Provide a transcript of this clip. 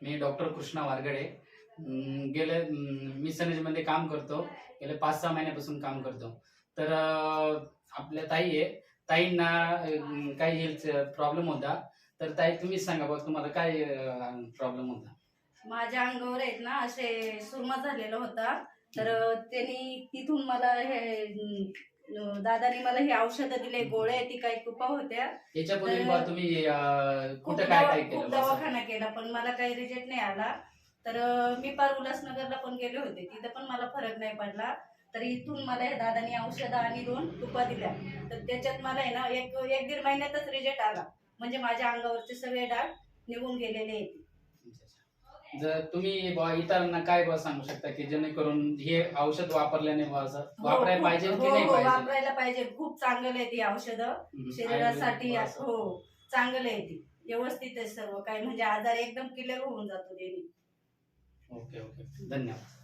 मी doctor Krishna वारगडे. गेले मी सनेजमध्ये काम करतो. गेले 5-6 महिन्यापासून काम करतो. तर आपल्या ताई आहे. ताईंना काही हेल्थ प्रॉब्लेम होता. तर ताई तुम्हीच सांगा बा तुम्हाला काय प्रॉब्लेम होता? माझ्या अंगावर आहेत ना असे सुरमा झालेला होता. तर त्यांनी तिथून मला हे दादानी मला हे औषधं दिले, गोळ्या ती काही कुपा होत्या. याच्यापूर्वी तर बा तुम्ही खूप कुठं काय काय खूप केलं बा असं? दवाखाना केला पण मला काही रिजल्ट नाही आला. तर मी पार उल्हासनगरला पण गेले होते, तिथं पण मला फरक नाही पडला. तर इथून मला हे दादानी औषधं आणि 2 तुपा दिल्या. तर त्याच्यात मला आहे ना एक 1-1.5 महिन्यातच रिजल्ट आला. म्हणजे माझ्या अंगावरचे सगळे डाग निघून गेलेले आहेत. जर तुम्ही बा इतरांना काय बा सांगू शकता की जेणेकरून हे औषध वापरल्याने बा असं वापरायला पाहिजे की नाही पाहिजे? वापरायला पाहिजे. खूप चांगलं आहे ती औषधं शरीरासाठी. आयुर्वेदिक असं. हो, चांगलं आहे ती. व्यवस्थित आहे सर्व काही, म्हणजे आजार एकदम क्लिअर होऊन जातो त्याने. ओके ओके, धन्यवाद.